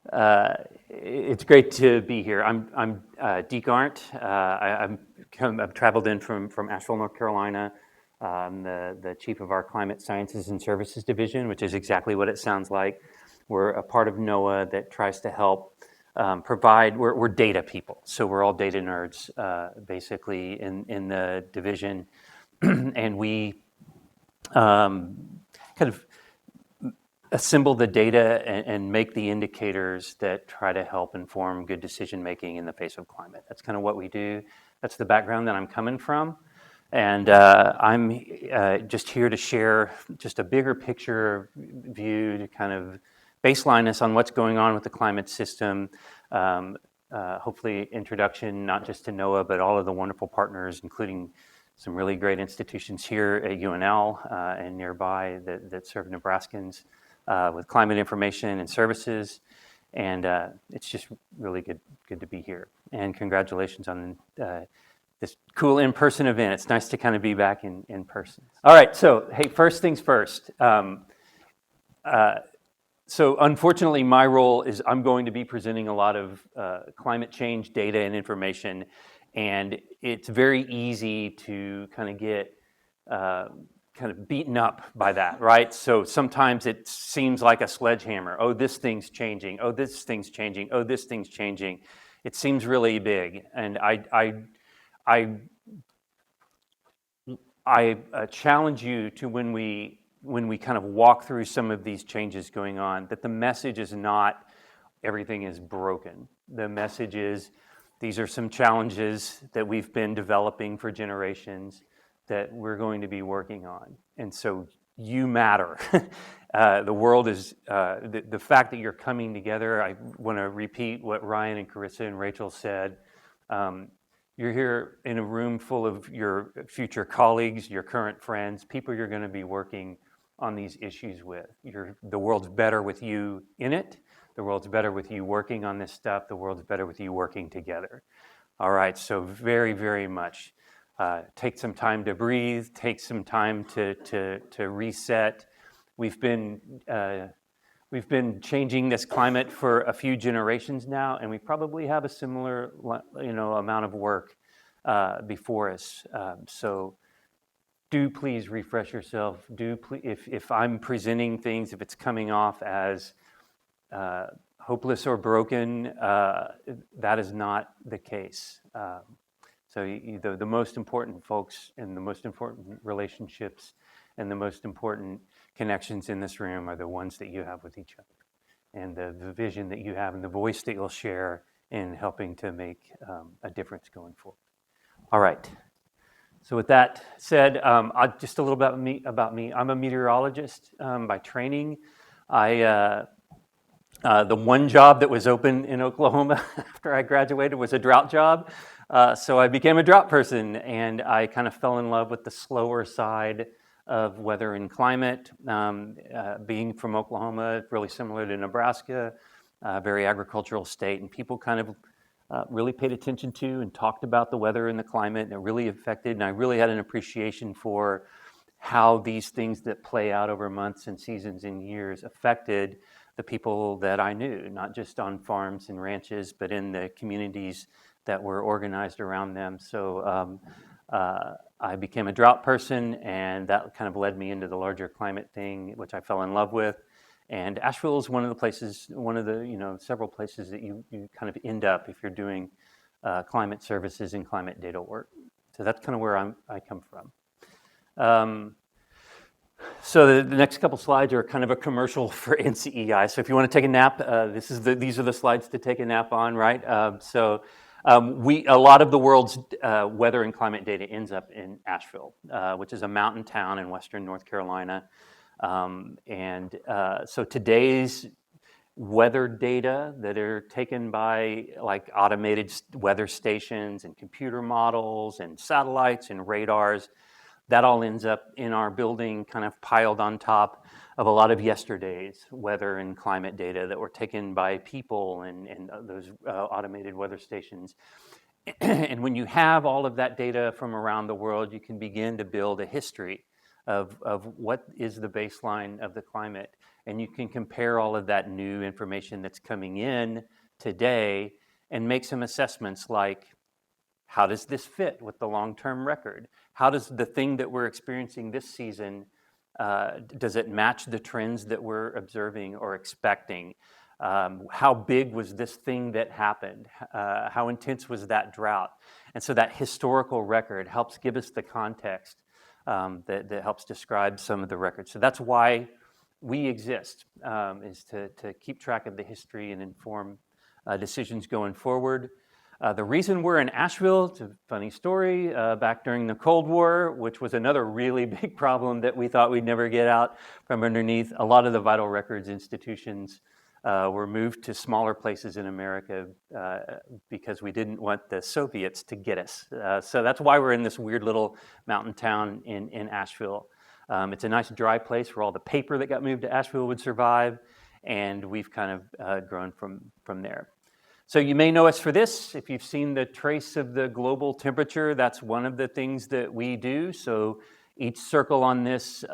It's great to be here. I'm Deke Arndt. I've traveled in from Asheville, North Carolina. I'm the chief of our Climate Sciences and Services Division, which is exactly what it sounds like. We're a part of NOAA that tries to help provide. We're data people, so we're all data nerds, basically in the division, and we kind of assemble the data and make the indicators that try to help inform good decision making in the face of climate. That's kind of what we do. That's the background that I'm coming from. And I'm just here to share just a bigger picture view to kind of baseline us on what's going on with the climate system. Hopefully introduction not just to NOAA, but all of the wonderful partners, including some really great institutions here at UNL and nearby that serve Nebraskans. With climate information and services, and it's just really good to be here. And congratulations on this cool in-person event. It's nice to kind of be back in person. All right, so hey, first things first. So unfortunately, my role is I'm going to be presenting a lot of climate change data and information, and it's very easy to kind of get kind of beaten up by that, right? So sometimes it seems like a sledgehammer. Oh, this thing's changing. Oh, this thing's changing. Oh, this thing's changing. It seems really big, and I challenge you to when we kind of walk through some of these changes going on, that the message is not everything is broken. The message is these are some challenges that we've been developing for generations that we're going to be working on. And so you matter. The world is, the fact that you're coming together, I want to repeat what Ryan and Carissa and Rachel said. You're here in a room full of your future colleagues, your current friends, people you're going to be working on these issues with. The world's better with you in it. The world's better with you working on this stuff. The world's better with you working together. All right, so very, very much. Take some time to breathe, take some time to reset. We've been changing this climate for a few generations now, and we probably have a similar amount of work before us. So do please refresh yourself. If I'm presenting things, if it's coming off as hopeless or broken, that is not the case. So the most important folks and the most important relationships and the most important connections in this room are the ones that you have with each other, and the vision that you have and the voice that you'll share in helping to make a difference going forward. All right. So with that said, just a little bit about me. I'm a meteorologist by training. The one job that was open in Oklahoma after I graduated was a drought job. So I became a drought person, and I kind of fell in love with the slower side of weather and climate. Being from Oklahoma, really similar to Nebraska, very agricultural state, and people kind of really paid attention to and talked about the weather and the climate, and it really affected, and I really had an appreciation for how these things that play out over months and seasons and years affected the people that I knew, not just on farms and ranches, but in the communities that were organized around them. So I became a drought person, and that kind of led me into the larger climate thing, which I fell in love with. And Asheville is one of the several places that you kind of end up if you're doing climate services and climate data work. So that's kind of where I come from. So the next couple slides are kind of a commercial for NCEI. So if you want to take a nap, these are the slides to take a nap on, right? A lot of the world's weather and climate data ends up in Asheville, which is a mountain town in western North Carolina. So today's weather data that are taken by like automated weather stations and computer models and satellites and radars, that all ends up in our building kind of piled on top of a lot of yesterday's weather and climate data that were taken by people and those automated weather stations. And when you have all of that data from around the world, you can begin to build a history of what is the baseline of the climate. and you can compare all of that new information that's coming in today and make some assessments like, how does this fit with the long-term record? How does the thing that we're experiencing this season, does it match the trends that we're observing or expecting? How big was this thing that happened? How intense was that drought? And so that historical record helps give us the context that helps describe some of the records. So that's why we exist, is to keep track of the history and inform decisions going forward. The reason we're in Asheville, it's a funny story, back during the Cold War, which was another really big problem that we thought we'd never get out from underneath. A lot of the vital records institutions were moved to smaller places in America because we didn't want the Soviets to get us. So that's why we're in this weird little mountain town in Asheville. It's a nice dry place where all the paper that got moved to Asheville would survive, and we've kind of grown from there. So you may know us for this. If you've seen the trace of the global temperature, that's one of the things that we do. So each circle on this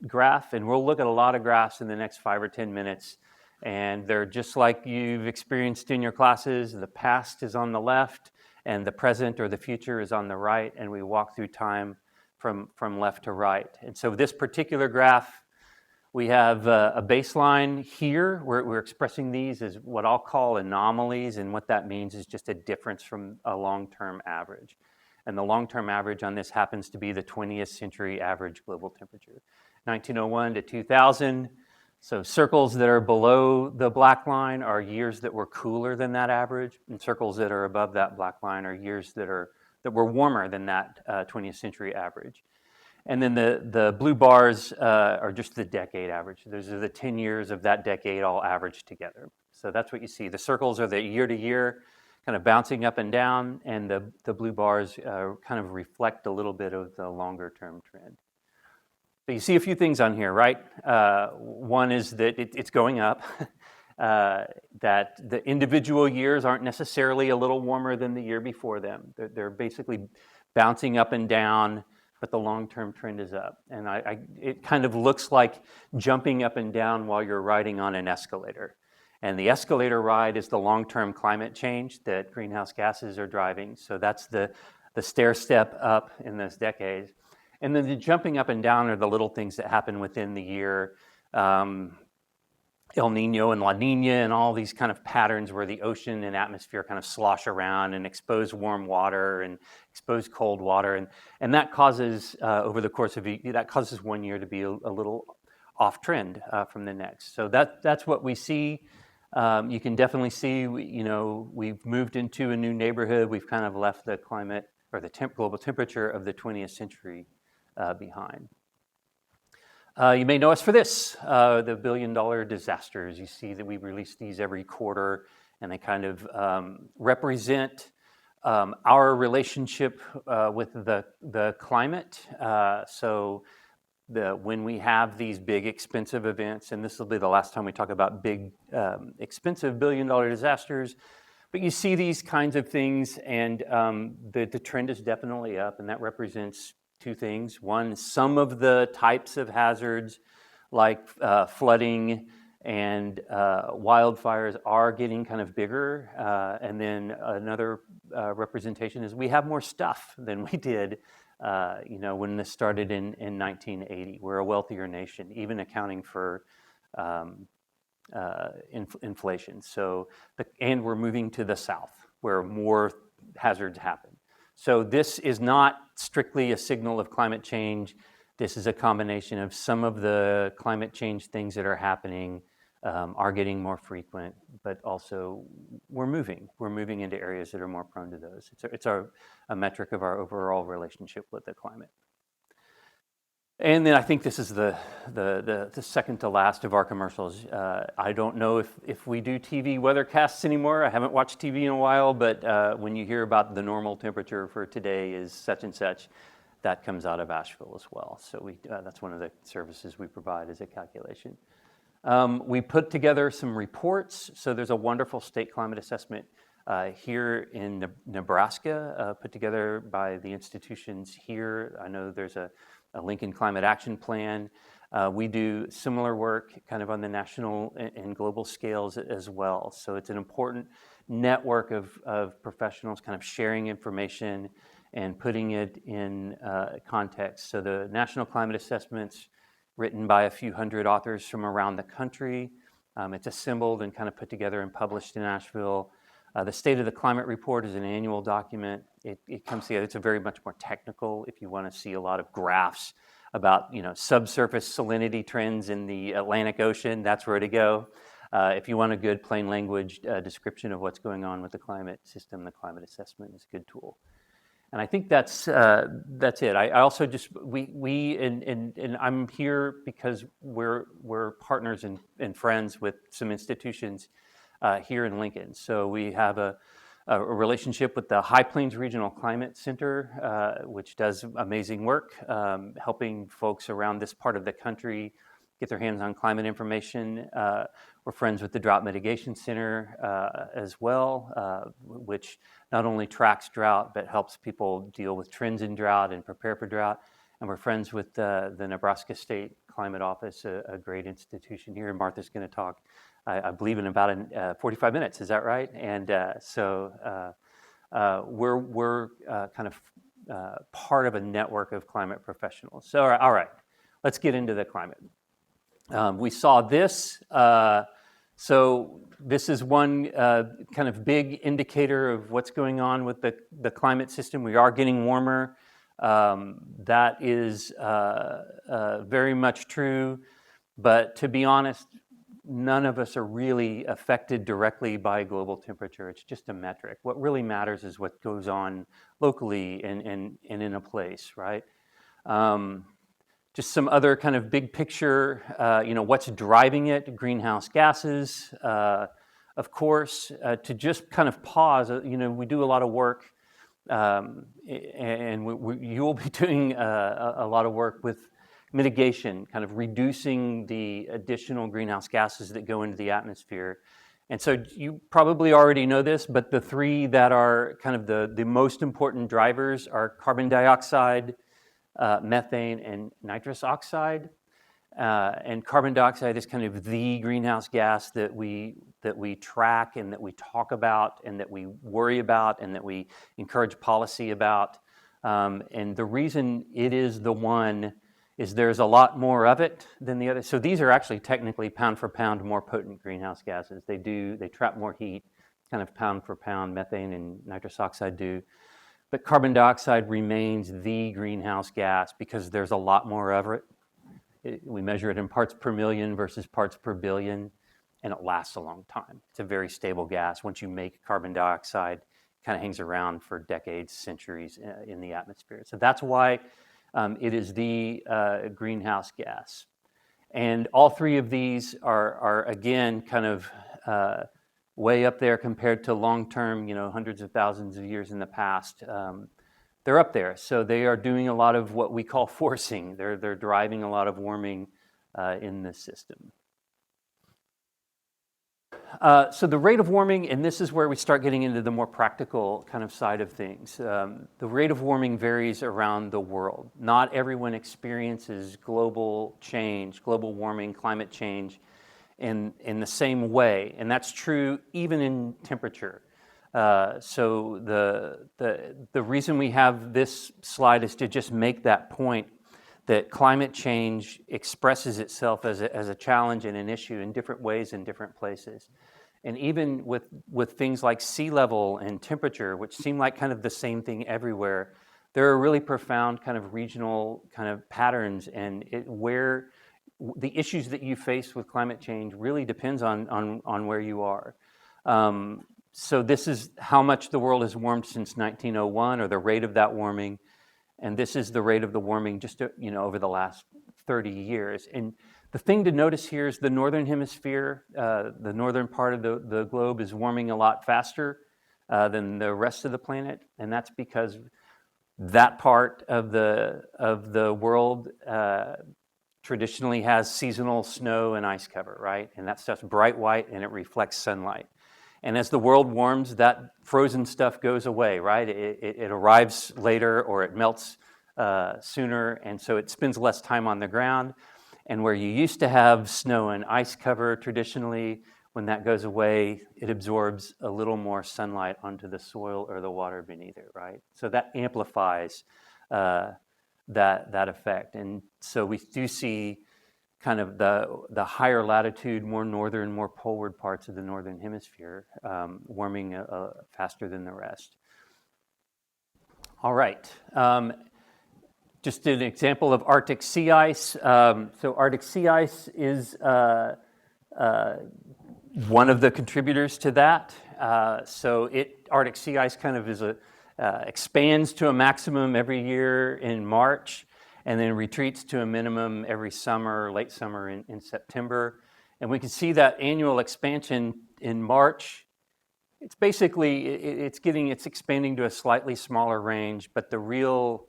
graph, and we'll look at a lot of graphs in the next 5 or 10 minutes, and they're just like you've experienced in your classes. The past is on the left, and the present or the future is on the right, and we walk through time from left to right. And so this particular graph, we have a baseline here. We're expressing these as what I'll call anomalies, and what that means is just a difference from a long-term average. And the long-term average on this happens to be the 20th century average global temperature, 1901 to 2000. So circles that are below the black line are years that were cooler than that average, and circles that are above that black line are years that were warmer than that 20th century average. And then the blue bars are just the decade average. Those are the 10 years of that decade all averaged together. So that's what you see. The circles are the year to year, kind of bouncing up and down, and the blue bars kind of reflect a little bit of the longer term trend. But you see a few things on here, right? One is that it's going up, that the individual years aren't necessarily a little warmer than the year before them. They're basically bouncing up and down, but the long-term trend is up. And it kind of looks like jumping up and down while you're riding on an escalator. And the escalator ride is the long-term climate change that greenhouse gases are driving. So that's the stair step up in those decades. And then the jumping up and down are the little things that happen within the year. El Nino and La Nina and all these kind of patterns where the ocean and atmosphere kind of slosh around and expose warm water and expose cold water. And that causes, over the course of that causes one year to be a little off trend from the next. So that's what we see. You can definitely see, we've moved into a new neighborhood. We've kind of left the climate or the global temperature of the 20th century behind. You may know us for this, the billion-dollar disasters. You see that we release these every quarter, and they kind of represent our relationship with the climate. So when we have these big, expensive events, and this will be the last time we talk about big, expensive billion-dollar disasters, but you see these kinds of things, and the trend is definitely up, and that represents two things. One, some of the types of hazards like flooding and wildfires are getting kind of bigger. And then another representation is we have more stuff than we did when this started in 1980. We're a wealthier nation, even accounting for inflation. So, and we're moving to the south where more hazards happen. So this is not strictly a signal of climate change. This is a combination of some of the climate change things that are happening are getting more frequent, but also we're moving into areas that are more prone to those. It's a metric of our overall relationship with the climate. And then I think this is the second to last of our commercials. I don't know if we do TV weathercasts anymore. I haven't watched TV in a while, but when you hear about the normal temperature for today is such and such, that comes out of Asheville as well. So that's one of the services we provide as a calculation. We put together some reports. So there's a wonderful state climate assessment here in Nebraska, put together by the institutions here. I know there's a Lincoln Climate Action Plan. We do similar work kind of on the national and global scales as well. So it's an important network of professionals kind of sharing information and putting it in context. So the National Climate Assessments, written by a few hundred authors from around the country. It's assembled and kind of put together and published in Asheville. The State of the Climate Report is an annual document. It comes together. It's a very much more technical if you want to see a lot of graphs about subsurface salinity trends in the Atlantic Ocean. That's where to go. If you want a good plain language description of what's going on with the climate system, the climate assessment is a good tool. And I think that's it. I also just and I'm here because we're partners and friends with some institutions here in Lincoln. So we have a relationship with the High Plains Regional Climate Center, which does amazing work, helping folks around this part of the country get their hands on climate information. We're friends with the Drought Mitigation Center as well, which not only tracks drought, but helps people deal with trends in drought and prepare for drought. And we're friends with the Nebraska State Climate Office, a great institution here. And Martha's going to talk, I believe, in about 45 minutes. Is that right? And so we're kind of part of a network of climate professionals. So, all right, let's get into the climate. We saw this. So this is one kind of big indicator of what's going on with the climate system. We are getting warmer. That is very much true. But to be honest, none of us are really affected directly by global temperature. It's just a metric. What really matters is what goes on locally and in a place, right? Just some other kind of big picture, what's driving it, greenhouse gases, of course, to just kind of pause, we do a lot of work, and you will be doing a lot of work with mitigation, kind of reducing the additional greenhouse gases that go into the atmosphere. And so you probably already know this, but the three that are kind of the most important drivers are carbon dioxide, methane, and nitrous oxide. And carbon dioxide is kind of the greenhouse gas that we track and that we talk about and that we worry about and that we encourage policy about. And the reason it is the one is there's a lot more of it than the other. So these are actually technically pound for pound more potent greenhouse gases. They trap more heat, kind of pound for pound, methane and nitrous oxide do. But carbon dioxide remains the greenhouse gas because there's a lot more of it. We measure it in parts per million versus parts per billion, and it lasts a long time. It's a very stable gas. Once you make carbon dioxide, it kind of hangs around for decades, centuries in the atmosphere. So that's why it is the greenhouse gas. And all three of these are again, kind of way up there compared to long-term, hundreds of thousands of years in the past. They're up there. So they are doing a lot of what we call forcing. They're driving a lot of warming in this system. So the rate of warming, and this is where we start getting into the more practical kind of side of things. The rate of warming varies around the world. Not everyone experiences global change, global warming, climate change in the same way, and that's true even in temperature. So the reason we have this slide is to just make that point that climate change expresses itself as a challenge and an issue in different ways in different places. And even with things like sea level and temperature, which seem like kind of the same thing everywhere, there are really profound kind of regional kind of patterns, and where the issues that you face with climate change really depends on where you are. So this is how much the world has warmed since 1901, or the rate of that warming. And this is the rate of the warming just over the last 30 years. And the thing to notice here is the northern hemisphere, the northern part of the globe is warming a lot faster than the rest of the planet. And that's because that part of the world traditionally has seasonal snow and ice cover, right? And that stuff's bright white and it reflects sunlight. And as the world warms, that frozen stuff goes away, right? It arrives later, or it melts sooner, and so it spends less time on the ground. And where you used to have snow and ice cover traditionally, when that goes away, it absorbs a little more sunlight onto the soil or the water beneath it, right? So that amplifies that effect. And so we do see kind of the higher latitude, more northern, more poleward parts of the northern hemisphere warming faster than the rest. All right. Just an example of Arctic sea ice. So Arctic sea ice is one of the contributors to that. Arctic sea ice kind of expands to a maximum every year in March, and then retreats to a minimum every summer, late summer in September. And we can see that annual expansion in March. It's basically, it's expanding to a slightly smaller range, but the real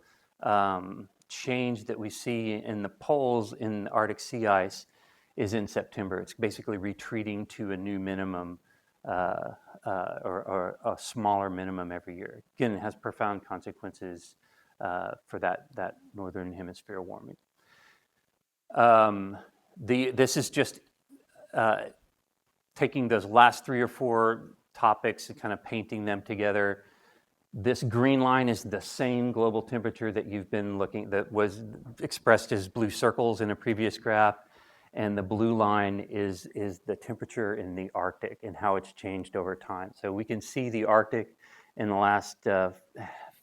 change that we see in the poles in the Arctic sea ice is in September. It's basically retreating to a new minimum or a smaller minimum every year. Again, it has profound consequences for that northern hemisphere warming. This is just taking those last 3 or 4 topics and kind of painting them together. This green line is the same global temperature that you've been looking, that was expressed as blue circles in a previous graph. And the blue line is the temperature in the Arctic and how it's changed over time. So we can see the Arctic in the last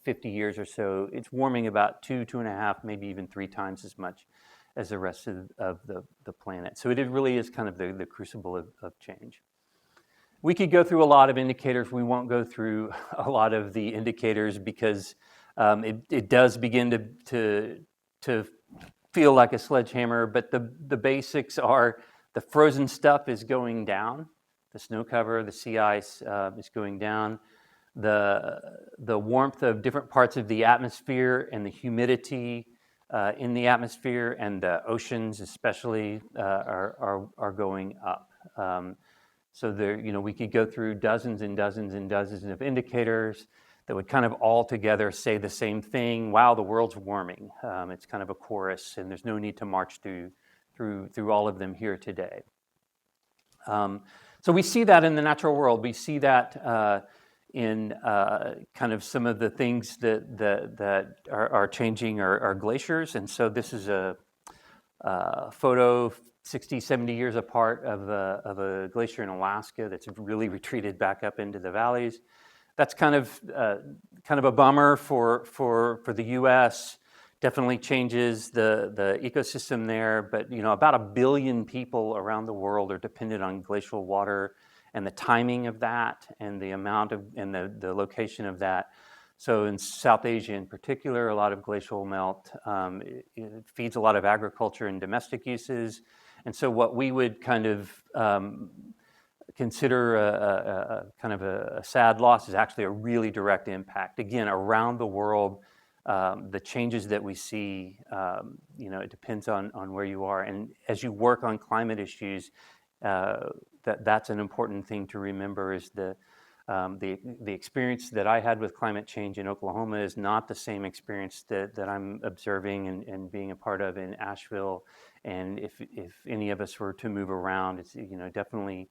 50 years or so, it's warming about 2.5, maybe even 3 times as much as the rest of the planet. So it really is kind of the crucible of change. We could go through a lot of indicators. We won't go through a lot of the indicators because it does begin to feel like a sledgehammer, but the basics are the frozen stuff is going down, the snow cover, the sea ice is going down, the warmth of different parts of the atmosphere and the humidity in the atmosphere and the oceans especially are going up. So there, we could go through dozens and dozens and dozens of indicators that would kind of all together say the same thing. Wow, the world's warming. It's kind of a chorus, and there's no need to march through all of them here today. So we see that in the natural world. We see that in kind of some of the things that are changing are glaciers. And so this is a photo 60, 70 years apart of a glacier in Alaska that's really retreated back up into the valleys. That's kind of a bummer for the U.S. Definitely changes the ecosystem there. But about 1 billion people around the world are dependent on glacial water, and the timing of that, and the amount of and the location of that. So in South Asia in particular, a lot of glacial melt it feeds a lot of agriculture and domestic uses. And so what we would kind of consider a kind of a sad loss is actually a really direct impact. Again, around the world, the changes that we see, it depends on where you are. And as you work on climate issues, that's an important thing to remember is the experience that I had with climate change in Oklahoma is not the same experience that I'm observing and being a part of in Asheville. And if any of us were to move around, it's definitely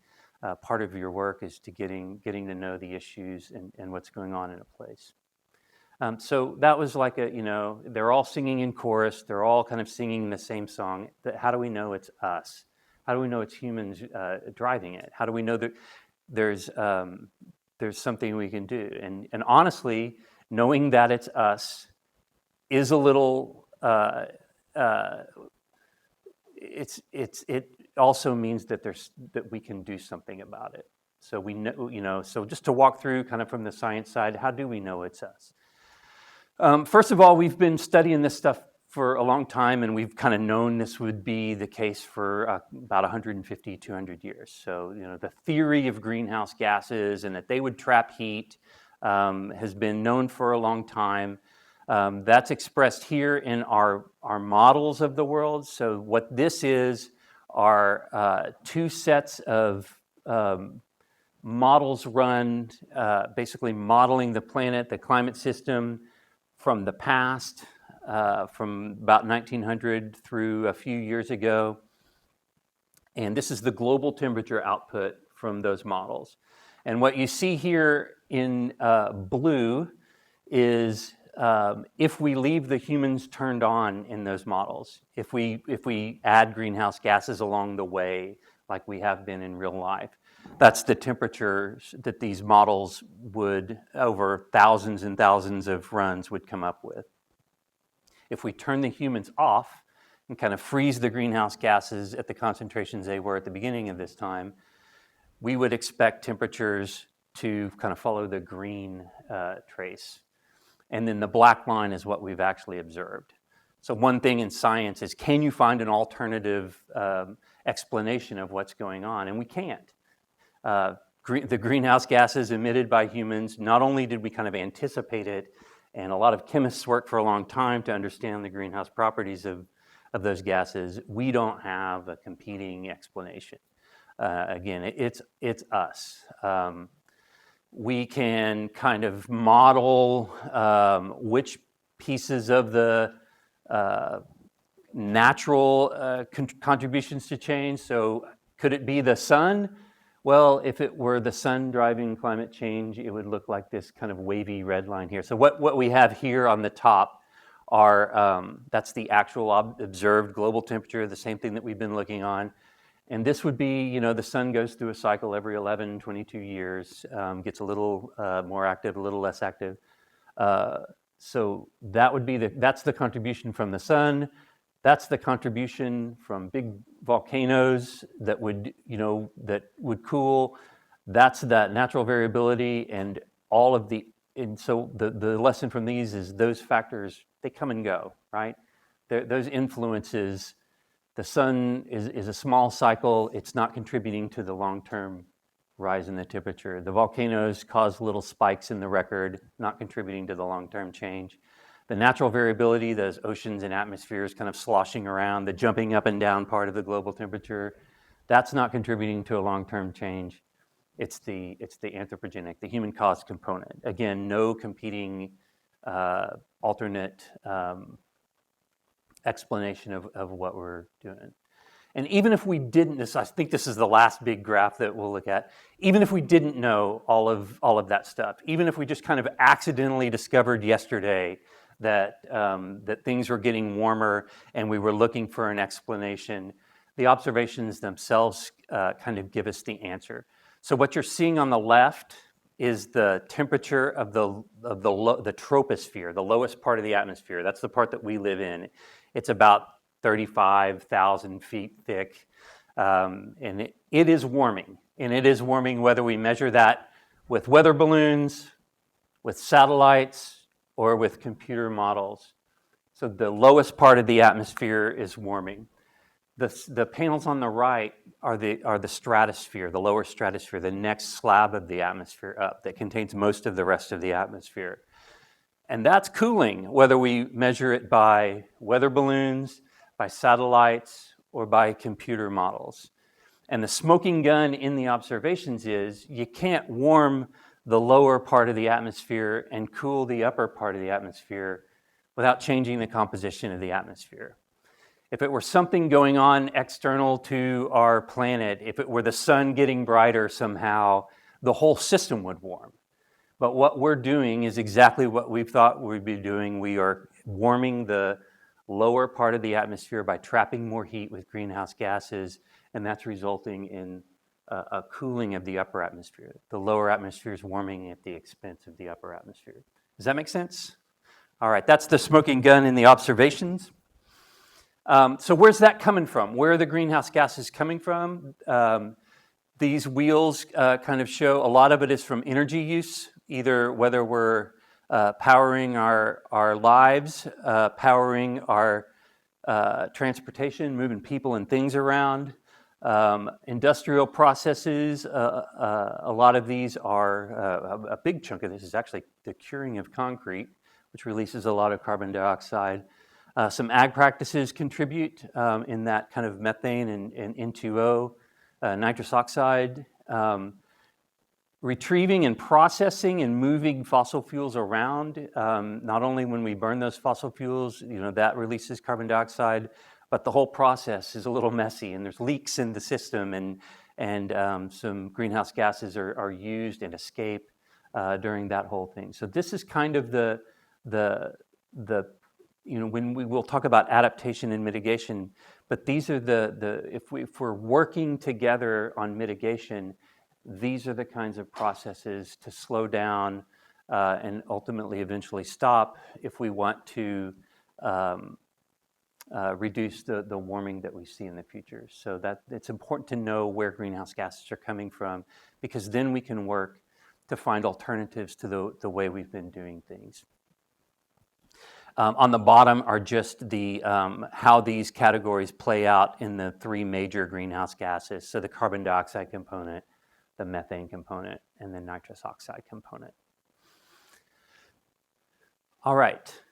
part of your work is to getting to know the issues and what's going on in a place. So that was like they're all singing in chorus. They're all kind of singing the same song. How do we know it's us? How do we know it's humans driving it? How do we know that there's something we can do? And honestly, knowing that it's us is a little. It also means that we can do something about it. So we know. So just to walk through, kind of from the science side, how do we know it's us? First of all, we've been studying this stuff for a long time, and we've kind of known this would be the case for about 150, 200 years. So, the theory of greenhouse gases and that they would trap heat has been known for a long time. That's expressed here in our models of the world. So what this is are 2 sets of models run, basically modeling the planet, the climate system, from the past, from about 1900 through a few years ago. And this is the global temperature output from those models. And what you see here in blue is if we leave the humans turned on in those models, if we add greenhouse gases along the way, like we have been in real life, that's the temperatures that these models would, over thousands and thousands of runs, would come up with. If we turn the humans off and kind of freeze the greenhouse gases at the concentrations they were at the beginning of this time, we would expect temperatures to kind of follow the green trace. And then the black line is what we've actually observed. So one thing in science is, can you find an alternative explanation of what's going on? And we can't. The greenhouse gases emitted by humans, not only did we kind of anticipate it, and a lot of chemists worked for a long time to understand the greenhouse properties of those gases, we don't have a competing explanation. Again, it's us. We can kind of model which pieces of the natural contributions to change. So could it be the sun? Well, if it were the sun driving climate change, it would look like this kind of wavy red line here. So what we have here on the top are, that's the actual observed global temperature, the same thing that we've been looking on. And this would be, the sun goes through a cycle every 11, 22 years, gets a little more active, a little less active. So that would be that's the contribution from the sun. That's the contribution from big volcanoes that would cool. That's that natural variability and all of and so the lesson from these is those factors, they come and go, right? Those influences, the sun is a small cycle. It's not contributing to the long-term rise in the temperature. The volcanoes cause little spikes in the record, not contributing to the long-term change. The natural variability, those oceans and atmospheres kind of sloshing around, the jumping up and down part of the global temperature, that's not contributing to a long-term change. It's the anthropogenic, the human-caused component. Again, no competing alternate explanation of what we're doing. And even if we didn't, I think this is the last big graph that we'll look at, even if we didn't know all of that stuff, even if we just kind of accidentally discovered yesterday that things were getting warmer and we were looking for an explanation, the observations themselves kind of give us the answer. So what you're seeing on the left is the temperature of the troposphere, the lowest part of the atmosphere. That's the part that we live in. It's about 35,000 feet thick, and it is warming. And it is warming whether we measure that with weather balloons, with satellites, or with computer models. So the lowest part of the atmosphere is warming. The panels on the right are the stratosphere, the lower stratosphere, the next slab of the atmosphere up that contains most of the rest of the atmosphere. And that's cooling, whether we measure it by weather balloons, by satellites, or by computer models. And the smoking gun in the observations is you can't warm the lower part of the atmosphere and cool the upper part of the atmosphere without changing the composition of the atmosphere. If it were something going on external to our planet, if it were the sun getting brighter somehow, the whole system would warm. But what we're doing is exactly what we thought we'd be doing. We are warming the lower part of the atmosphere by trapping more heat with greenhouse gases, and that's resulting in a cooling of the upper atmosphere. The lower atmosphere is warming at the expense of the upper atmosphere. Does that make sense? All right, that's the smoking gun in the observations. So where's that coming from? Where are the greenhouse gases coming from? These wheels kind of show a lot of it is from energy use, either whether we're powering our lives, powering our transportation, moving people and things around. Industrial processes, a lot of these are, a big chunk of this is actually the curing of concrete, which releases a lot of carbon dioxide. Some ag practices contribute in that kind of methane and N2O, nitrous oxide. retrieving and processing and moving fossil fuels around, not only when we burn those fossil fuels, that releases carbon dioxide, but the whole process is a little messy, and there's leaks in the system, and some greenhouse gases are used and escape during that whole thing. So this is kind of the when we will talk about adaptation and mitigation, but these are if we're working together on mitigation, these are the kinds of processes to slow down and ultimately eventually stop if we want to reduce the warming that we see in the future. So that it's important to know where greenhouse gases are coming from, because then we can work to find alternatives to the way we've been doing things. On the bottom are just the how these categories play out in the three major greenhouse gases. So the carbon dioxide component, the methane component, and the nitrous oxide component. All right,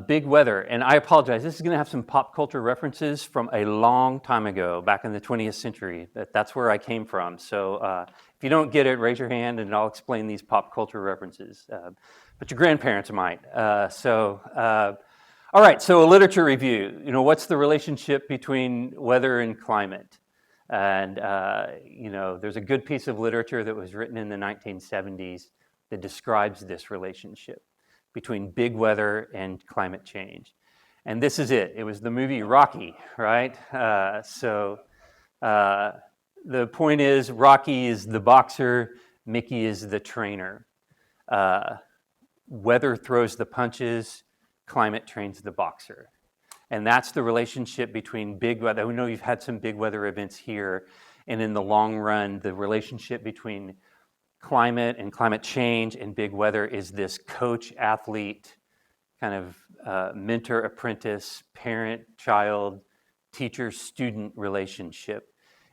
big weather. And I apologize, this is going to have some pop culture references from a long time ago, back in the 20th century. That's where I came from. So if you don't get it, raise your hand and I'll explain these pop culture references. But your grandparents might. All right, so a literature review. What's the relationship between weather and climate? And, there's a good piece of literature that was written in the 1970s that describes this relationship between big weather and climate change. And this is it. It was the movie Rocky, right? The point is, Rocky is the boxer, Mickey is the trainer. Weather throws the punches, climate trains the boxer. And that's the relationship between big weather. We know you've had some big weather events here. And in the long run, the relationship between climate and climate change and big weather is this coach-athlete kind of mentor-apprentice, parent-child, teacher-student relationship.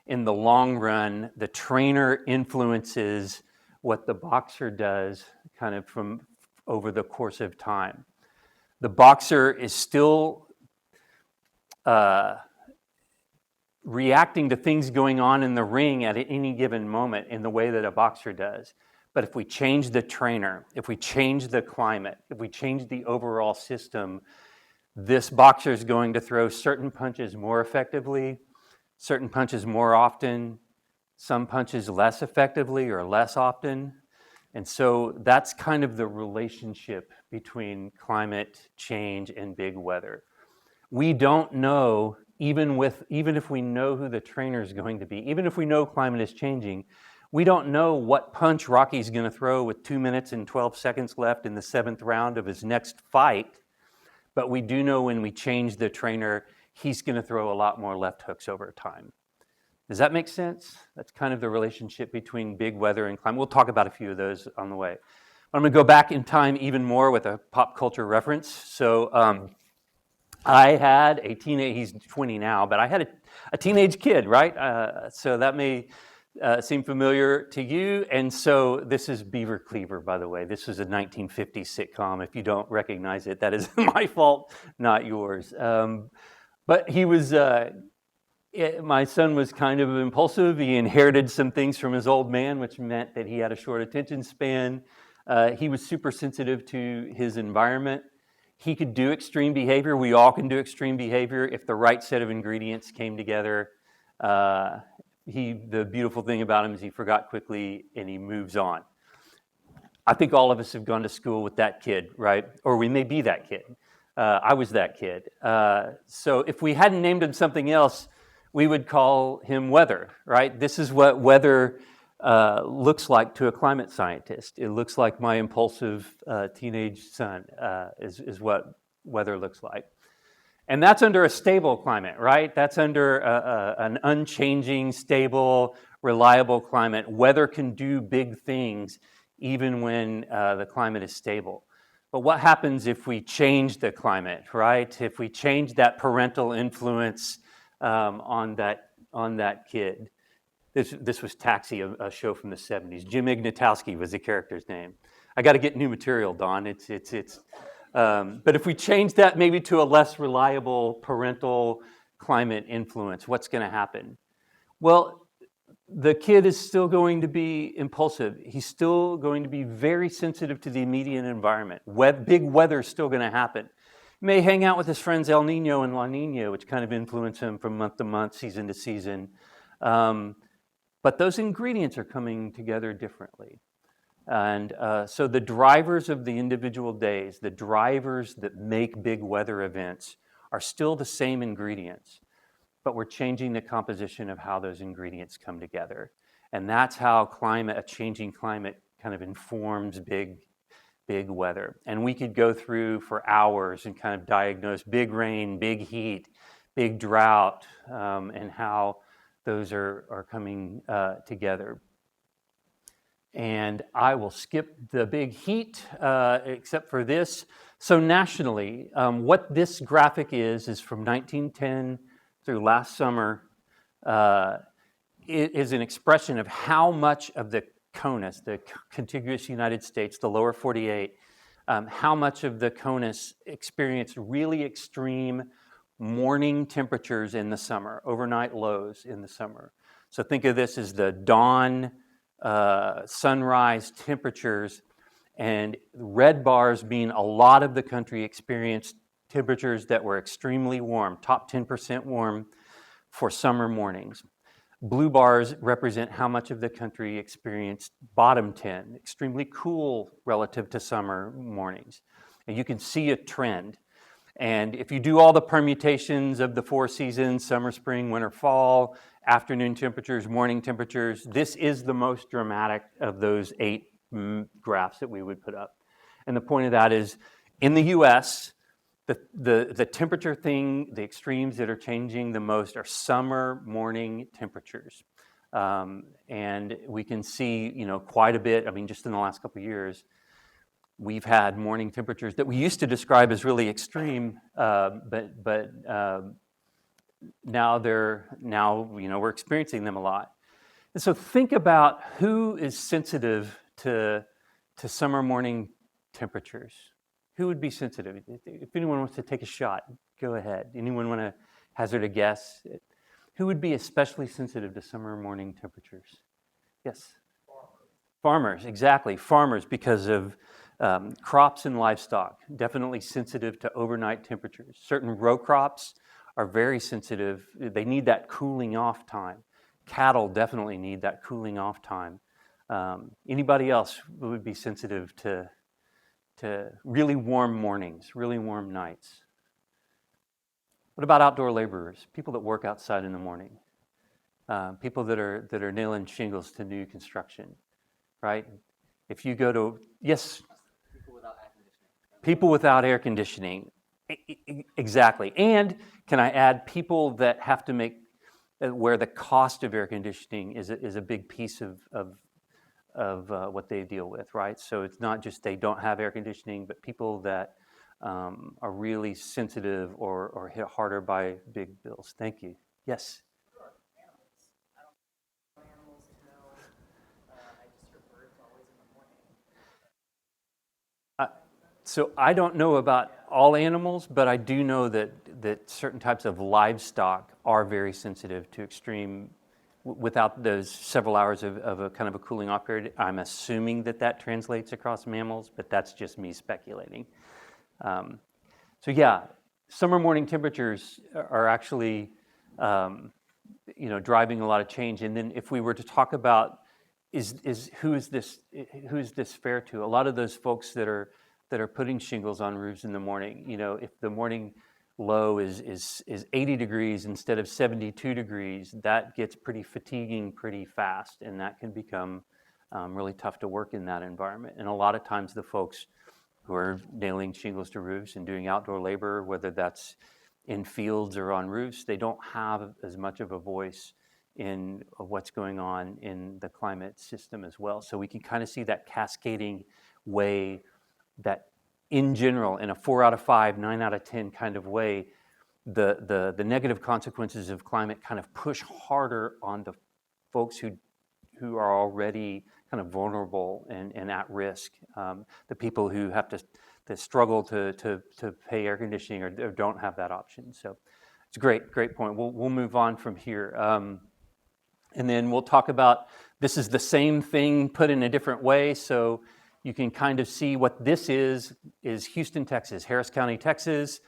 In the long run, the trainer influences what the boxer does kind of from over the course of time. The boxer is still reacting to things going on in the ring at any given moment in the way that a boxer does. But if we change the trainer, if we change the climate, if we change the overall system, this boxer is going to throw certain punches more effectively, certain punches more often, some punches less effectively or less often. And so that's kind of the relationship between climate change and big weather. We don't know, even if we know who the trainer is going to be, even if we know climate is changing, we don't know what punch Rocky's going to throw with 2 minutes and 12 seconds left in the 7th round of his next fight. But we do know when we change the trainer, he's going to throw a lot more left hooks over time. Does that make sense? That's kind of the relationship between big weather and climate. We'll talk about a few of those on the way. I'm going to go back in time even more with a pop culture reference. So I had a teenage, he's 20 now, but I had a teenage kid, right? So that may seem familiar to you. And so this is Beaver Cleaver, by the way. This was a 1950s sitcom. If you don't recognize it, that is my fault, not yours. But he was, my son was kind of impulsive. He inherited some things from his old man, which meant that he had a short attention span. He was super sensitive to his environment. He could do extreme behavior. We all can do extreme behavior if the right set of ingredients came together. The beautiful thing about him is he forgot quickly and he moves on. I think all of us have gone to school with that kid, right? Or we may be that kid. I was that kid. So if we hadn't named him something else, we would call him weather, right? This is what weather looks like to a climate scientist. It looks like my impulsive teenage son is what weather looks like. And that's under a stable climate, right? That's under an unchanging, stable, reliable climate. Weather can do big things even when the climate is stable. But what happens if we change the climate, right? If we change that parental influence on that kid. This was Taxi, a show from the 70s. Jim Ignatowski was the character's name. I got to get new material, Don. But if we change that maybe to a less reliable parental climate influence, what's going to happen? Well, the kid is still going to be impulsive. He's still going to be very sensitive to the immediate environment. Big weather is still going to happen. He may hang out with his friends El Nino and La Nina, which kind of influence him from month to month, season to season. But those ingredients are coming together differently. And so the drivers of the individual days, the drivers that make big weather events, are still the same ingredients, but we're changing the composition of how those ingredients come together. And that's how a changing climate kind of informs big weather. And we could go through for hours and kind of diagnose big rain, big heat, big drought, and how those are coming together. And I will skip the big heat, except for this. So nationally, what this graphic is from 1910 through last summer. It is an expression of how much of the CONUS, the contiguous United States, the lower 48, how much of the CONUS experienced really extreme morning temperatures in the summer, overnight lows in the summer. So think of this as the dawn, sunrise temperatures, and red bars mean a lot of the country experienced temperatures that were extremely warm, top 10% warm for summer mornings. Blue bars represent how much of the country experienced bottom 10, extremely cool relative to summer mornings. And you can see a trend. And if you do all the permutations of the 4 seasons, summer, spring, winter, fall, afternoon temperatures, morning temperatures, this is the most dramatic of those 8 graphs that we would put up. And the point of that is, in the US, the temperature thing, the extremes that are changing the most are summer morning temperatures. And we can see, quite a bit, just in the last couple of years, we've had morning temperatures that we used to describe as really extreme, but now we're experiencing them a lot. And so think about who is sensitive to summer morning temperatures. Who would be sensitive? If anyone wants to take a shot, go ahead. Anyone want to hazard a guess? Who would be especially sensitive to summer morning temperatures? Yes? Farmers, exactly. Farmers, because of crops and livestock, definitely sensitive to overnight temperatures. Certain row crops are very sensitive. They need that cooling off time. Cattle definitely need that cooling off time. Anybody else would be sensitive to really warm mornings, really warm nights? What about outdoor laborers, people that work outside in the morning, people that are nailing shingles to new construction, right? If you go to, yes? People without air conditioning. Exactly. And can I add people that have to make, where the cost of air conditioning is a big piece of what they deal with, right? So it's not just they don't have air conditioning, but people that are really sensitive or hit harder by big bills. Thank you. Yes? So I don't know about all animals, but I do know that certain types of livestock are very sensitive to extreme. Without those several hours of a kind of a cooling off period, I'm assuming that translates across mammals, but that's just me speculating. So yeah, summer morning temperatures are actually, driving a lot of change. And then if we were to talk about who is this fair to? A lot of those folks that are putting shingles on roofs in the morning, if the morning low is 80 degrees instead of 72 degrees, that gets pretty fatiguing pretty fast, and that can become really tough to work in that environment. And a lot of times the folks who are nailing shingles to roofs and doing outdoor labor, whether that's in fields or on roofs, they don't have as much of a voice in what's going on in the climate system as well. So we can kind of see that cascading way that in general, in a 4 out of 5, 9 out of 10 kind of way, the negative consequences of climate kind of push harder on the folks who are already kind of vulnerable and at risk. The people who have to struggle to pay air conditioning or don't have that option. So it's a great point. We'll move on from here. And then we'll talk about, this is the same thing put in a different way. So you can kind of see what this is Houston, Texas, Harris County, Texas.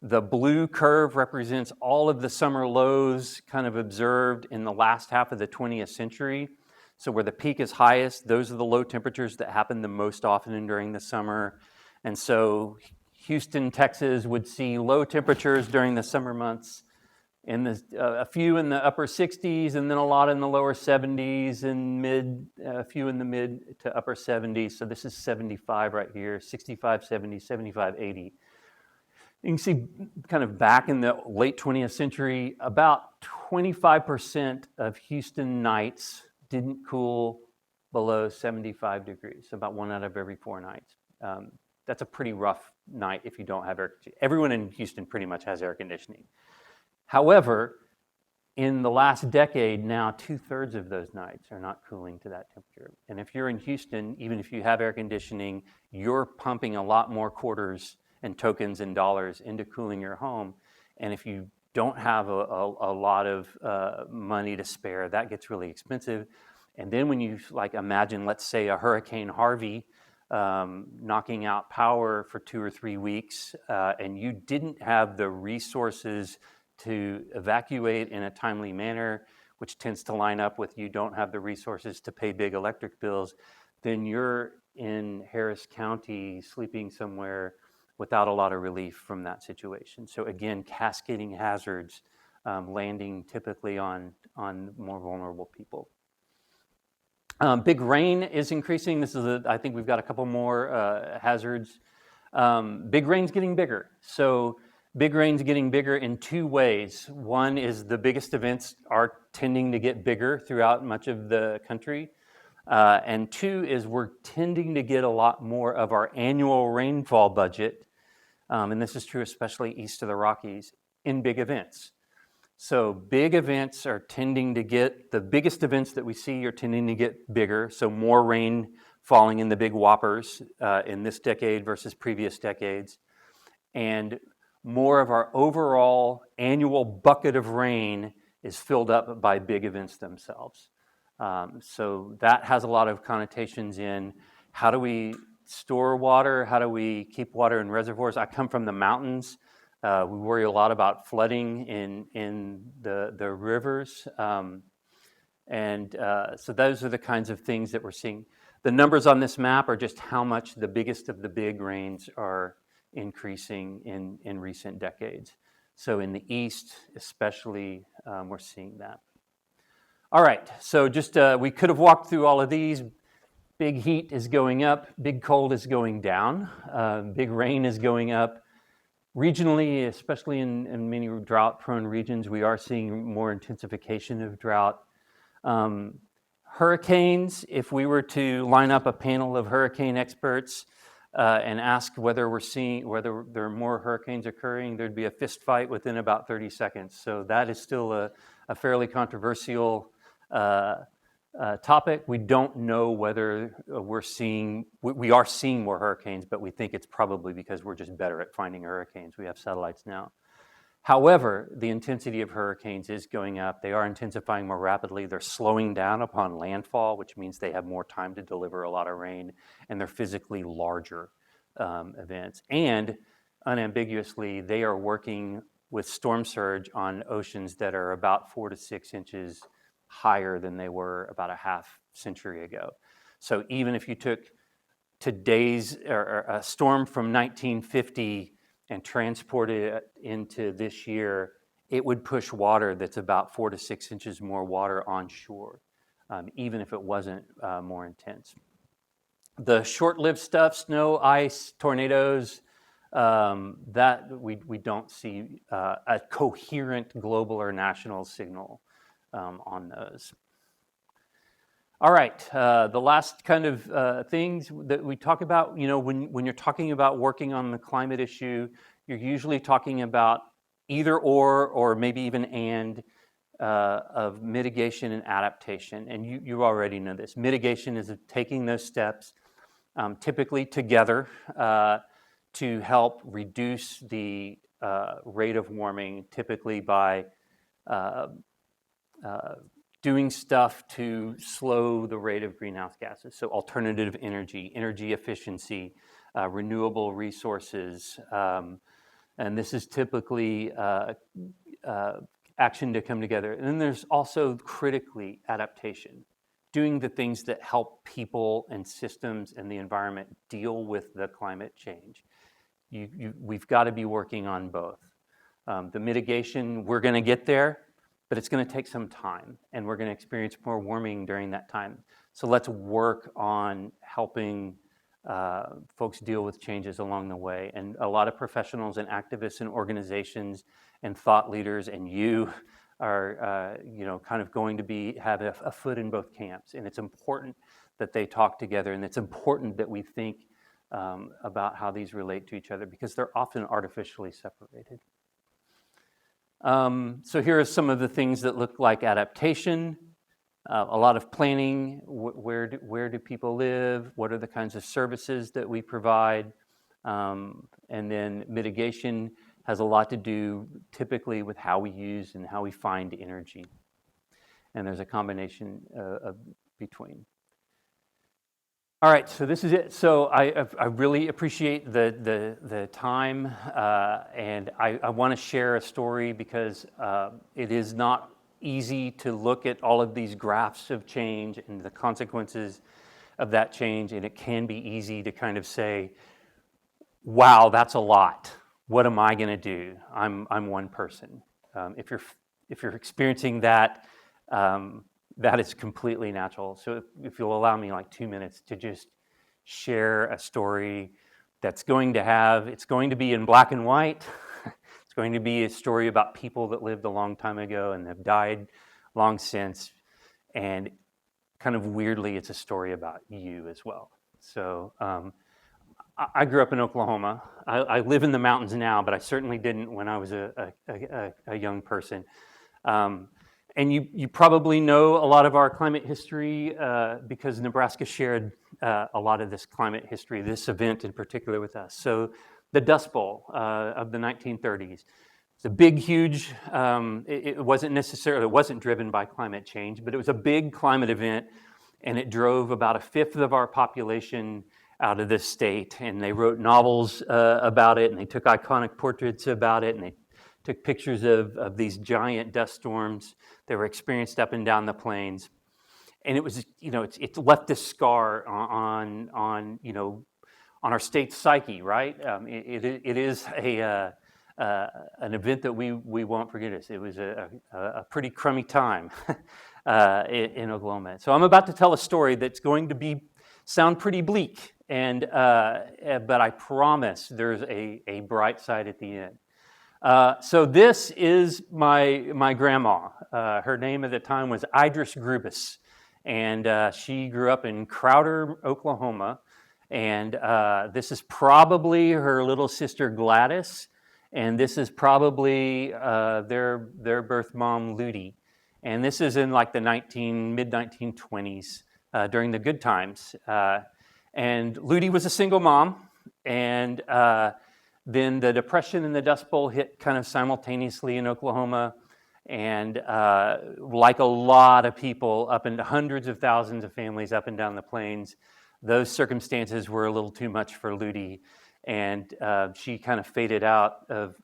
The blue curve represents all of the summer lows kind of observed in the last half of the 20th century. So where the peak is highest, those are the low temperatures that happen the most often during the summer. And so Houston, Texas would see low temperatures during the summer months, and a few in the upper 60s, and then a lot in the lower 70s, and a few in the mid to upper 70s. So this is 75 right here, 65, 70, 75, 80. You can see kind of back in the late 20th century, about 25% of Houston nights didn't cool below 75 degrees, so about 1 out of every 4 nights. That's a pretty rough night if you don't have air conditioning. Everyone in Houston pretty much has air conditioning. However, in the last decade now, 2/3 of those nights are not cooling to that temperature. And if you're in Houston, even if you have air conditioning, you're pumping a lot more quarters and tokens and dollars into cooling your home. And if you don't have a lot of money to spare, that gets really expensive. And then when you imagine, let's say a Hurricane Harvey knocking out power for 2 or 3 weeks, and you didn't have the resources to evacuate in a timely manner, which tends to line up with you don't have the resources to pay big electric bills, then you're in Harris County sleeping somewhere without a lot of relief from that situation. So again, cascading hazards landing typically on more vulnerable people. Big rain is increasing. I think we've got a couple more hazards. Big rain's getting bigger. So big rain's getting bigger in 2 ways. One is the biggest events are tending to get bigger throughout much of the country. And 2 is we're tending to get a lot more of our annual rainfall budget, and this is true especially east of the Rockies, in big events. So big events are tending to get, the biggest events that we see are tending to get bigger, so more rain falling in the big whoppers in this decade versus previous decades. And more of our overall annual bucket of rain is filled up by big events themselves. So that has a lot of connotations in how do we store water, how do we keep water in reservoirs. I come from the mountains. We worry a lot about flooding in the rivers. So those are the kinds of things that we're seeing. The numbers on this map are just how much the biggest of the big rains are increasing in recent decades. So in the east, especially, we're seeing that. All right, so just we could have walked through all of these. Big heat is going up, big cold is going down, big rain is going up. Regionally, especially in many drought-prone regions, we are seeing more intensification of drought. Hurricanes, if we were to line up a panel of hurricane experts and ask whether there are more hurricanes occurring, there'd be a fist fight within about 30 seconds. So that is still a fairly controversial topic. We don't know whether we are seeing more hurricanes, but we think it's probably because we're just better at finding hurricanes. We have satellites now. However, the intensity of hurricanes is going up. They are intensifying more rapidly. They're slowing down upon landfall, which means they have more time to deliver a lot of rain, and they're physically larger events. And unambiguously, they are working with storm surge on oceans that are about 4 to 6 inches higher than they were about a half century ago. So even if you took today's or a storm from 1950 and transported it into this year, it would push water that's about 4 to 6 inches more water onshore, even if it wasn't more intense. The short-lived stuff, snow, ice, tornadoes, that we don't see a coherent global or national signal on those. All right, the last kind of things that we talk about, when you're talking about working on the climate issue, you're usually talking about either or maybe even and of mitigation and adaptation. And you already know this. Mitigation is taking those steps, typically together, to help reduce the rate of warming, typically by doing stuff to slow the rate of greenhouse gases. So alternative energy, energy efficiency, renewable resources. And this is typically action to come together. And then there's also critically adaptation, doing the things that help people and systems and the environment deal with the climate change. We've got to be working on both. The mitigation, we're going to get there, but it's going to take some time, and we're going to experience more warming during that time. So let's work on helping folks deal with changes along the way. And a lot of professionals and activists and organizations and thought leaders and you are kind of going to have a foot in both camps. And it's important that they talk together, and it's important that we think about how these relate to each other, because they're often artificially separated. So here are some of the things that look like adaptation. A lot of planning, where do people live, what are the kinds of services that we provide, and then mitigation has a lot to do typically with how we use and how we find energy. And there's a combination between. All right, so this is it. So I really appreciate the time, and I want to share a story because it is not easy to look at all of these graphs of change and the consequences of that change, and it can be easy to kind of say, wow, that's a lot. What am I going to do? I'm one person. If you're experiencing that, that is completely natural. So if you'll allow me like 2 minutes to just share a story it's going to be in black and white. It's going to be a story about people that lived a long time ago and have died long since. And kind of weirdly, it's a story about you as well. So I grew up in Oklahoma. I live in the mountains now, but I certainly didn't when I was a young person. And you probably know a lot of our climate history because Nebraska shared a lot of this climate history, this event in particular with us. So the Dust Bowl of the 1930s. It's a big, huge, it wasn't driven by climate change, but it was a big climate event, and it drove about a fifth of our population out of this state. And they wrote novels about it, and they took iconic portraits about it, and they took pictures of these giant dust storms that were experienced up and down the plains. And it was, it left this scar on our state's psyche, right? It is an event that we won't forget. It was a pretty crummy time in Oklahoma. So I'm about to tell a story that's going to sound pretty bleak, but I promise there's a bright side at the end. So this is my grandma. Her name at the time was Idris Grubus, and she grew up in Crowder, Oklahoma. And this is probably her little sister Gladys, and this is probably their birth mom Ludi. And this is in like the mid-1920s during the good times. And Ludi was a single mom, and then the Depression and the Dust Bowl hit kind of simultaneously in Oklahoma. And like a lot of people, up into hundreds of thousands of families up and down the plains, those circumstances were a little too much for Ludi. And she kind of faded out of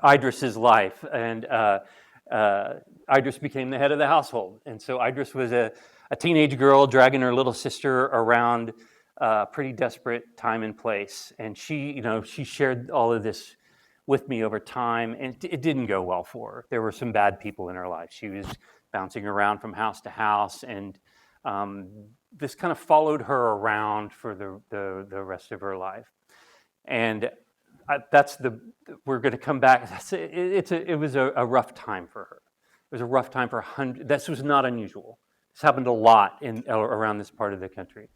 Idris's life. And Idris became the head of the household. And so Idris was a teenage girl dragging her little sister around a pretty desperate time and place. And she shared all of this with me over time, and it didn't go well for her. There were some bad people in her life. She was bouncing around from house to house, and this kind of followed her around for the rest of her life. And we're going to come back. It was a rough time for her. It was a rough time for this was not unusual. This happened a lot around this part of the country.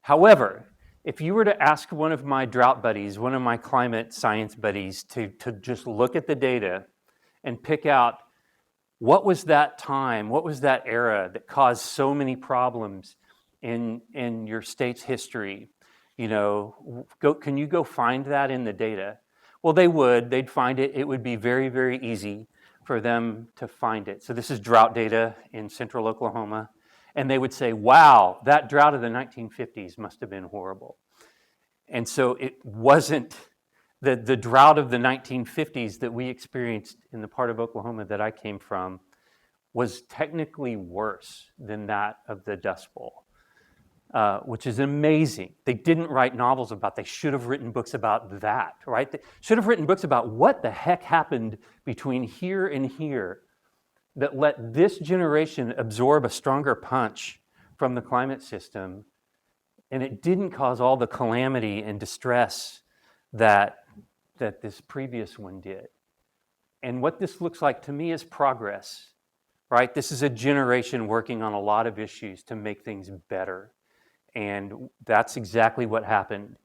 However, if you were to ask one of my drought buddies, one of my climate science buddies, to just look at the data and pick out what was that time, what was that era that caused so many problems in your state's history, can you go find that in the data? Well, they'd find it. It would be very, very easy for them to find it. So this is drought data in central Oklahoma. And they would say, wow, that drought of the 1950s must have been horrible. And so it wasn't the drought of the 1950s that we experienced in the part of Oklahoma that I came from was technically worse than that of the Dust Bowl, which is amazing. They didn't write novels about, they should have written books about that, right? They should have written books about what the heck happened between here and here that let this generation absorb a stronger punch from the climate system, and it didn't cause all the calamity and distress that this previous one did. And what this looks like to me is progress, right? This is a generation working on a lot of issues to make things better. And that's exactly what happened.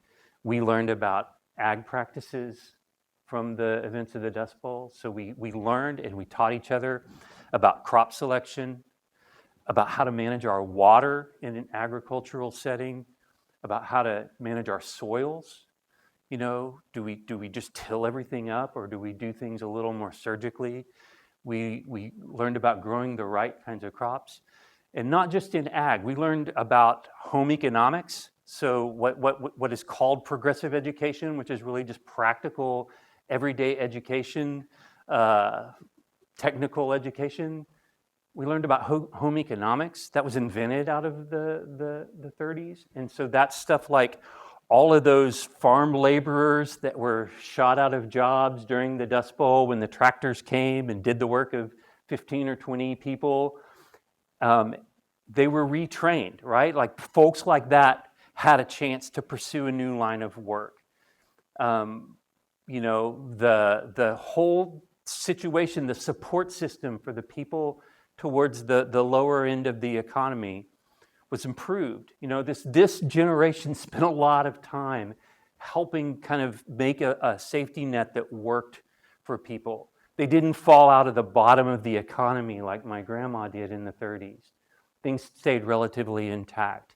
We learned about ag practices from the events of the Dust Bowl. So we learned and we taught each other about crop selection, about how to manage our water in an agricultural setting, about how to manage our soils. You know, do we just till everything up, or do we do things a little more surgically? We learned about growing the right kinds of crops. And not just in ag, we learned about home economics. So what is called progressive education, which is really just practical, everyday education, technical education. We learned about home economics. That was invented out of the 30s. And so that's stuff like all of those farm laborers that were shot out of jobs during the Dust Bowl when the tractors came and did the work of 15 or 20 people. They were retrained, right? Like folks like that had a chance to pursue a new line of work. You know, the whole situation, the support system for the people towards the lower end of the economy was improved. You know, this generation spent a lot of time helping kind of make a safety net that worked for people. They didn't fall out of the bottom of the economy like my grandma did in the 30s. Things stayed relatively intact.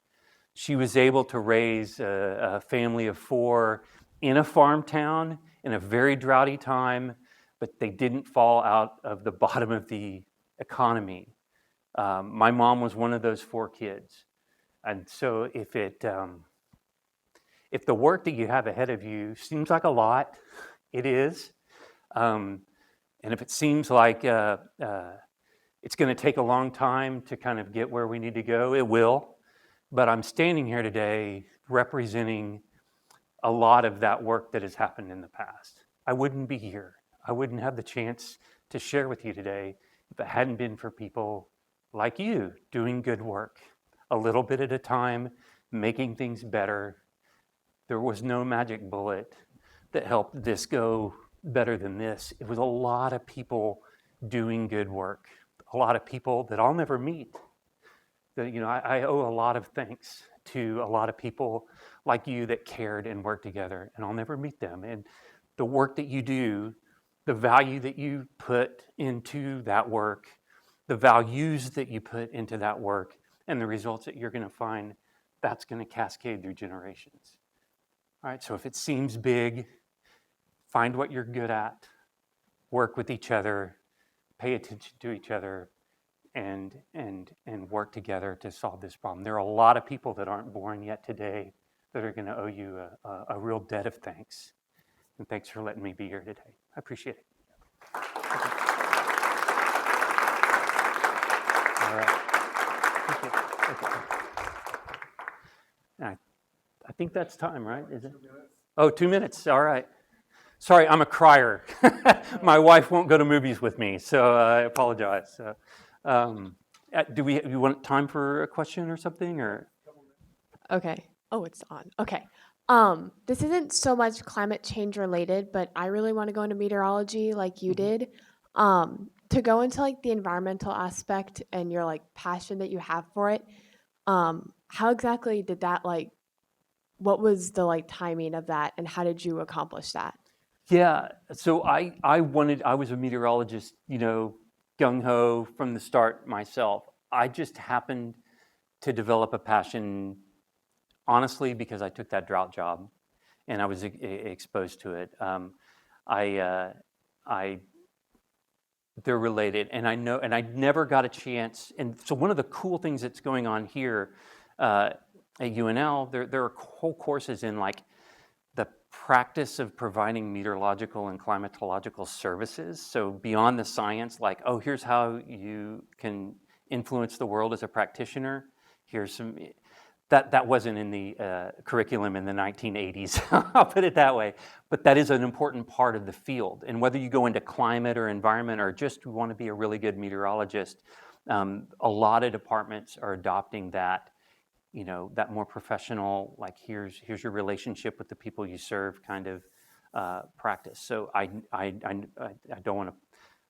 She was able to raise a family of 4 in a farm town in a very droughty time, but they didn't fall out of the bottom of the economy. My mom was one of those 4 kids. And so if the work that you have ahead of you seems like a lot, it is. And if it seems like it's going to take a long time to kind of get where we need to go, it will. But I'm standing here today representing a lot of that work that has happened in the past. I wouldn't be here. I wouldn't have the chance to share with you today if it hadn't been for people like you doing good work, a little bit at a time, making things better. There was no magic bullet that helped this go better than this. It was a lot of people doing good work, a lot of people that I'll never meet. You know, I owe a lot of thanks to a lot of people like you that cared and worked together, and I'll never meet them. And the work that you do, the value that you put into that work, the values that you put into that work, and the results that you're going to find, that's going to cascade through generations. All right, so if it seems big, find what you're good at, work with each other, pay attention to each other, and work together to solve this problem. There are a lot of people that aren't born yet today that are going to owe you a real debt of thanks. And thanks for letting me be here today. I appreciate it. Okay. All right. Thank you. Okay. I think that's time, right? Is it? 2 minutes. Oh, 2 minutes. All right. Sorry, I'm a crier. My wife won't go to movies with me, so I apologize. Do you want time for a question or something, or? Okay. Oh, it's on. Okay. This isn't so much climate change related, but I really want to go into meteorology like you did. To go into like the environmental aspect and your like passion that you have for it, how exactly did that what was the like timing of that and how did you accomplish that? Yeah, so I was a meteorologist, you know, gung-ho from the start myself. I just happened to develop a passion, honestly, because I took that drought job and I was exposed to it. I They're related, and I know, and I never got a chance. And so one of the cool things that's going on here at UNL, there are whole courses in like the practice of providing meteorological and climatological services. So beyond the science, like, oh, here's how you can influence the world as a practitioner. Here's some, that wasn't in the curriculum in the 1980s, I'll put it that way. But that is an important part of the field. And whether you go into climate or environment or just want to be a really good meteorologist, a lot of departments are adopting that, that more professional, like here's your relationship with the people you serve kind of practice. So I don't want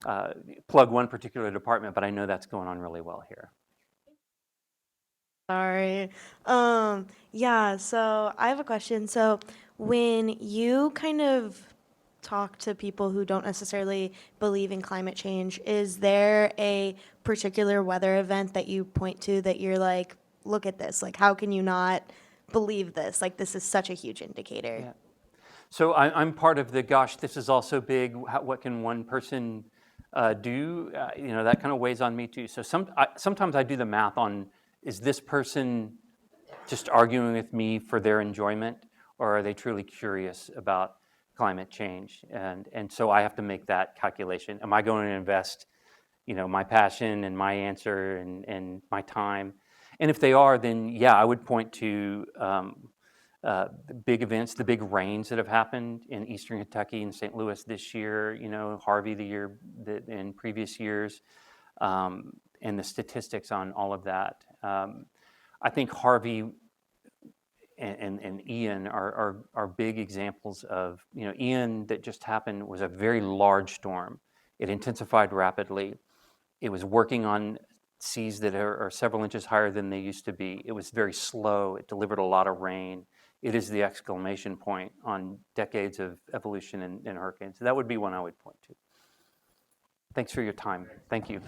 to plug one particular department, but I know that's going on really well here. Sorry. Yeah, so I have a question. So when you kind of talk to people who don't necessarily believe in climate change, is there a particular weather event that you point to that you're like, look at this, like how can you not believe this? Like this is such a huge indicator. Yeah. So I'm part of the, gosh, this is also big, what can one person do? That kind of weighs on me too. So sometimes I do the math on, is this person just arguing with me for their enjoyment, or are they truly curious about climate change? And so I have to make that calculation. Am I going to invest, my passion and my answer and my time? And if they are, then yeah, I would point to the big events, the big rains that have happened in Eastern Kentucky and St. Louis this year, Harvey the year in previous years, and the statistics on all of that. I think Harvey and Ian are big examples of, Ian that just happened was a very large storm. It intensified rapidly. It was working on seas that are several inches higher than they used to be. It was very slow. It delivered a lot of rain. It is the exclamation point on decades of evolution in hurricanes. So that would be one I would point to. Thanks for your time. Thank you.